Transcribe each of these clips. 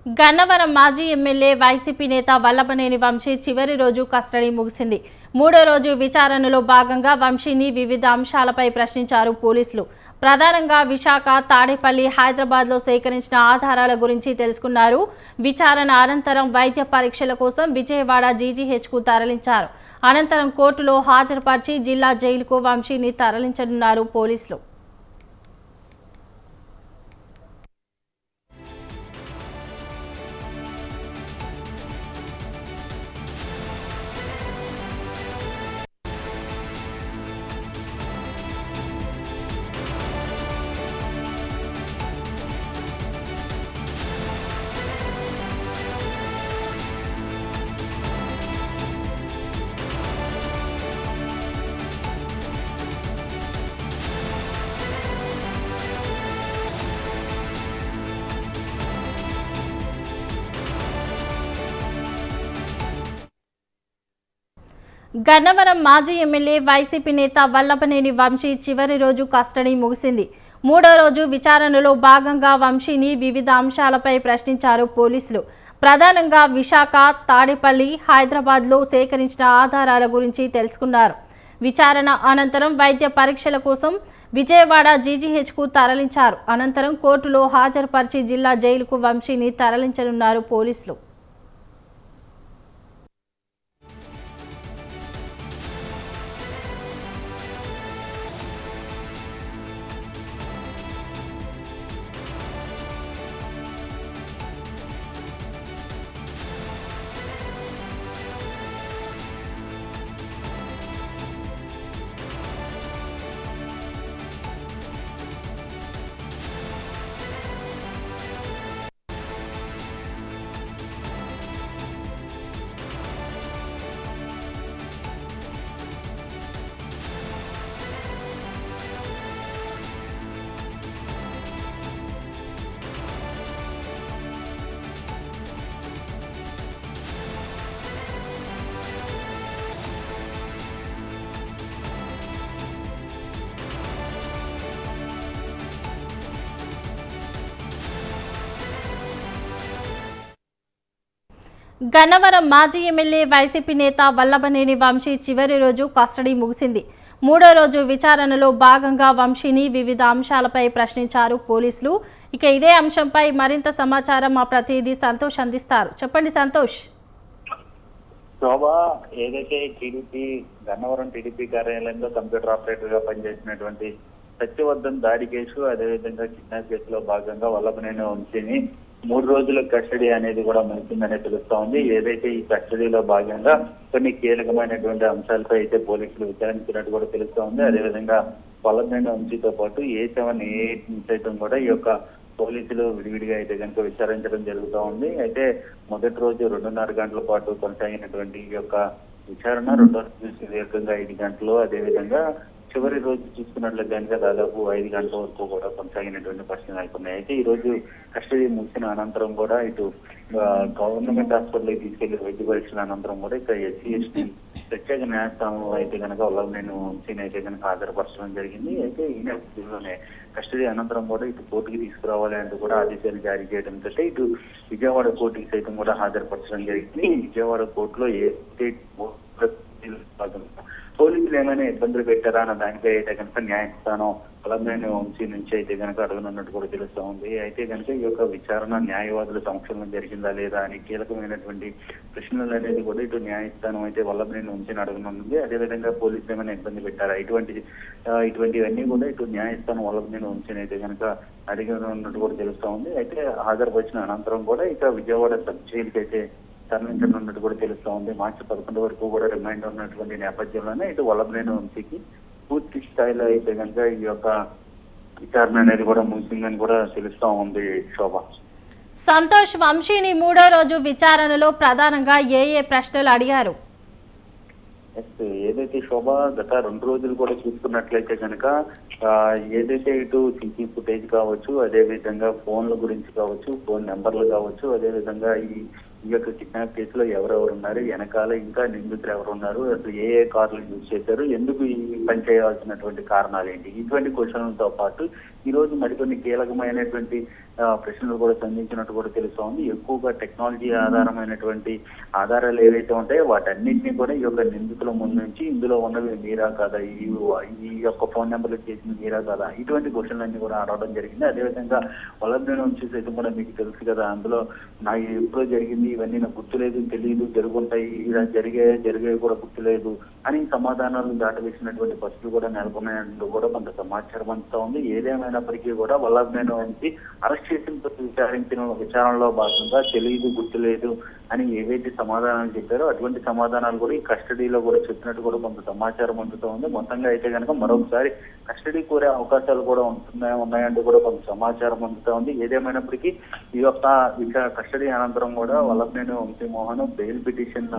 గన్నవరం మాజీ MLA YCP నేత వల్లభనేని వంశీ చివరి రోజు కస్టడీ ముగిసింది. మూడో రోజు విచారణలో భాగంగా వంశీని వివిధ అంశాలపై ప్రశ్నించారు పోలీసులు. ప్రధానంగా విశాఖ, తాడేపల్లి, హైదరాబాద్లో సేకరించిన ఆధారాల గురించి తెలుసుకున్నారు. విచారణ అనంతరం వైద్య పరీక్షల కోసం విజయవాడ జీజీహెచ్కు తరలించారు. అనంతరం కోర్టులో హాజరుపరిచి జిల్లా జైలుకు వంశీని తరలించనున్నారు పోలీసులు. గన్నవరం మాజీ ఎమ్మెల్యే వైసీపీ నేత వల్లభనేని వంశీ చివరి రోజు కస్టడీ ముగిసింది. మూడో రోజు విచారణలో భాగంగా వంశీని వివిధ అంశాలపై ప్రశ్నించారు పోలీసులు. ప్రధానంగా విశాఖ, తాడేపల్లి, హైదరాబాద్లో సేకరించిన ఆధారాల గురించి తెలుసుకున్నారు. విచారణ అనంతరం వైద్య పరీక్షల కోసం విజయవాడ జీజీహెచ్కు తరలించారు. అనంతరం కోర్టులో హాజరుపరిచి జిల్లా జైలుకు వంశీని తరలించనున్నారు పోలీసులు. గన్నవరం మాజీ ఎమ్మెల్యే వైసీపీ నేత వల్లభనేని వంశీ చివరి రోజు కస్టడీ ముగిసింది. మూడో రోజు విచారణలో భాగంగా వంశీని వివిధ అంశాలపై ప్రశ్నించారు పోలీసులు. ఇక ఇదే అంశంపై మరింత సమాచారం మా ప్రతినిధి సంతోష్ అందిస్తారు. చెప్పండి సంతోష్. శోభా, ఏదైతే గన్నవరం టీడీపీ కార్యాలయంలో కంప్యూటర్ ఆపరేటర్ గా పనిచేసినటువంటి సత్యవర్ధన్ దాడి కేసు, అదేవిధంగా కిడ్నాప్ కేసులో భాగంగా వల్లభనేని వంశీని 3 రోజుల కస్టడీ అనేది కూడా ముగిసిందనే తెలుస్తా ఉంది. ఏదైతే ఈ కస్టడీలో భాగంగా కొన్ని కీలకమైనటువంటి అంశాలపై అయితే పోలీసులు విచారించినట్టు కూడా తెలుస్తా ఉంది. అదేవిధంగా వల్లభనేని వంశీతో పాటు A7, A8 సైతం కూడా ఈ యొక్క పోలీసులు విడివిడిగా అయితే కనుక విచారించడం జరుగుతూ ఉంది. అయితే మొదటి రోజు 2.5 గంటల పాటు కొనసాగినటువంటి ఈ యొక్క విచారణ, రెండో రోజు సుదీర్ఘంగా 5 గంటలు, అదేవిధంగా చివరి రోజు చూసుకున్నట్లు కనుక దాదాపు 5 గంటల వరకు కూడా కొనసాగినటువంటి పరిస్థితులు నెలకొన్నాయి. అయితే ఈ రోజు కస్టడీ ముగిసిన అనంతరం కూడా ఇటు గవర్నమెంట్ హాస్పిటల్కి తీసుకెళ్లి వైద్య పరీక్షల అనంతరం కూడా ఇక SC/ST ప్రత్యేక న్యాయస్థానంలో అయితే కనుక వల్లభనేని వంశీని అయితే కనుక హాజరుపరచడం జరిగింది. అయితే ఈ నేపథ్యంలోనే కస్టడీ అనంతరం కూడా ఇటు కోర్టుకి తీసుకురావాలి అంటూ కూడా ఆదేశాలు జారీ చేయడంతో ఇటు విజయవాడ కోర్టుకి సైతం కూడా హాజరుపరచడం జరిగింది. విజయవాడ కోర్టులో పోలీసులు ఏమైనా ఇబ్బందులు పెట్టారా అన్న దానిపై అయితే కనుక న్యాయస్థానం వల్లభనేని వంశీ నుంచి అయితే కనుక అడగనున్నట్టు కూడా తెలుస్తూ ఉంది. అయితే కనుక ఈ యొక్క విచారణ న్యాయవాదుల సమక్షంలో జరిగిందా లేదా అని కీలకమైనటువంటి ప్రశ్నలు అనేది కూడా ఇటు న్యాయస్థానం అయితే వల్లభనేని వంశీని అడగనుంది. అదేవిధంగా పోలీసులు ఏమైనా ఇబ్బంది పెట్టారా, ఇటువంటివన్నీ కూడా ఇటు న్యాయస్థానం వల్లభనేని వంశీని అయితే కనుక అడిగనున్నట్టు కూడా తెలుస్తూ ఉంది. అయితే హాజరుపరిచిన అనంతరం కూడా ఇక విజయవాడ సబ్ జైలుకి అయితే తరలించనున్నట్టు కూడా తెలుస్తూ ఉంది. మార్చి 11 వరకు కూడా రిమైండ్ ఉన్నటువంటి నేపథ్యంలోనే ఇటు వల్లభనేని వంశీకి పూర్తి స్థాయిలో అయితే కనుక ఈ యొక్క విచారణ అనేది కూడా ముగిసిందని కూడా తెలుస్తూ ఉంది. శోభ, సంతోష్, వంశీని మూడో రోజు విచారణలో ప్రధానంగా ఏ ప్రశ్నలు అడిగారు? ఏదైతే శోభ గత 2 రోజులు కూడా చూసుకున్నట్లయితే కనుక ఏదైతే ఇటు సీసీ ఫుటేజ్ కావచ్చు, అదే విధంగా ఫోన్ల గురించి కావచ్చు, ఫోన్ నెంబర్లు కావచ్చు, అదే విధంగా ఈ యొక్క కిడ్నాప్ కేసులో ఎవరెవరు ఉన్నారు, వెనకాల ఇంకా నిందితులు ఎవరు ఉన్నారు, అసలు ఏ కార్లు యూజ్ చేశారు, ఎందుకు ఈ పని చేయాల్సినటువంటి కారణాలు ఏంటి, ఇటువంటి క్వశ్చన్లతో పాటు ఈ రోజు మరికొన్ని కీలకమైనటువంటి ప్రశ్నలు కూడా సంధించినట్టు కూడా తెలుస్తా ఉంది. ఎక్కువగా టెక్నాలజీ ఆధారమైనటువంటి ఆధారాలు ఏవైతే ఉంటాయో వాటన్నింటినీ కూడా ఈ యొక్క నిందితుల ముందు నుంచి ఇందులో ఉన్నవి మీరా కాదా, ఈ యొక్క ఫోన్ నెంబర్లు చేసింది మీరా కాదా, ఇటువంటి క్వశ్చన్లన్నీ కూడా అడగడం జరిగింది. అదేవిధంగా వల్లభనేని వంశీ సైతం కూడా మీకు తెలుసు కదా, అందులో నాకు ఎప్పుడో జరిగింది, ఇవన్నీ నాకు గుర్తులేదు, తెలియదు, జరుగుంటాయి, ఇలా జరిగే కూడా గుర్తులేదు అని సమాధానాలు దాటవేసినటువంటి పరిస్థితులు కూడా నెలకొన్నాయంటూ కూడా కొంత సమాచారం అంతా ఉంది. ఏదేమైనప్పటికీ కూడా వల్లభనేని వంశీ అరెస్ట్ చేసిన విచారించిన విచారణలో భాగంగా తెలియదు, గుర్తులేదు అని ఏవైతే సమాధానాలు చెప్పారో అటువంటి సమాధానాలు కూడా ఈ కస్టడీలో కూడా చెప్పినట్టు కూడా కొంత సమాచారం అందుతూ ఉంది. మొత్తంగా అయితే కనుక మరొకసారి కస్టడీ కోరే అవకాశాలు కూడా ఉన్నాయంటూ కూడా కొంత సమాచారం అందుతూ ఉంది. ఏదేమైనప్పటికీ ఈ యొక్క కస్టడీ అనంతరం కూడా వల్లభనేని వంశీమోహన్ బెయిల్ పిటిషన్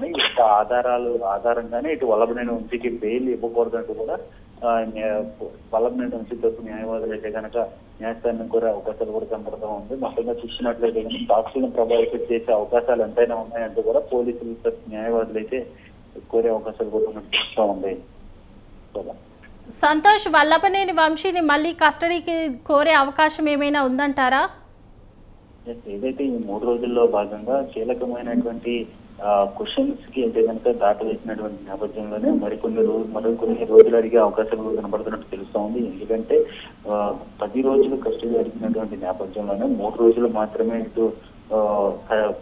ఈ యొక్క ఆధారంగానే ఇటు వల్లభనేని వంశీకి బెయిల్ ఇవ్వకూడదంటూ కూడా వల్లభనేని వంశీ తరపు న్యాయవాదులు అయితే కనుక న్యాయస్థానం కోరే అవకాశాలు కూడా కనపడుతూ ఉంది. మొత్తంగా చూసినట్లయితే కనుక సాక్షులను ప్రభావితం చేసే అవకాశాలు ఎంతైనా ఉన్నాయంటూ కూడా పోలీసులు తరపు న్యాయవాదులు అయితే కోరే అవకాశాలు కూడా కనిపిస్తూ ఉంది. సంతోష్, వల్లభనేని వంశీని మళ్ళీ కస్టడీకి కోరే అవకాశం ఏమైనా ఉందంటారా? ఏదైతే ఈ 3 రోజుల్లో భాగంగా కీలకమైనటువంటి క్వశ్చన్స్ కి అయితే కనుక దాటవేసినటువంటి నేపథ్యంలోనే మరికొన్ని రోజులు అడిగే అవకాశాలు కనబడుతున్నట్టు తెలుస్తా ఉంది. ఎందుకంటే 10 రోజులు కస్టడీ అడిగినటువంటి నేపథ్యంలోనే 3 రోజులు మాత్రమే ఇటు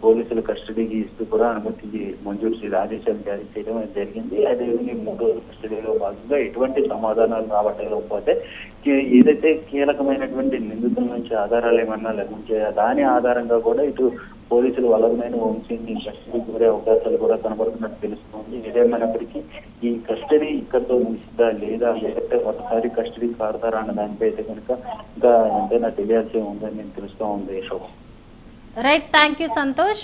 పోలీసులు కస్టడీకి ఇస్తూ కూడా అనుమతి మంజూరు చేసి ఆదేశాలు జారీ చేయడం జరిగింది. అదేవిధంగా 3 రోజుల కస్టడీలో భాగంగా ఎటువంటి సమాధానాలు రావట్లేకపోతే ఏదైతే కీలకమైనటువంటి నిందితుల నుంచి ఆధారాలు ఏమన్నా లభించాయో దాని ఆధారంగా కూడా ఇటు పోలీసులు వల్లభనేని వంశీని కస్టడీ కోరే అవకాశాలు కూడా కనబడుతున్నట్టు తెలుస్తుంది. ఏదేమైనప్పటికీ ఈ కస్టడీ ఇక్కడితో ముగిస్తుందా లేదా, లేకపోతే ఒకసారి కస్టడీ కాడతారా అన్న దానిపై అయితే కనుక ఇంకా ఎంతైనా తెలియాల్సి ఉందని నేను తెలుస్తూ ఉంది. Right, thank you Santosh.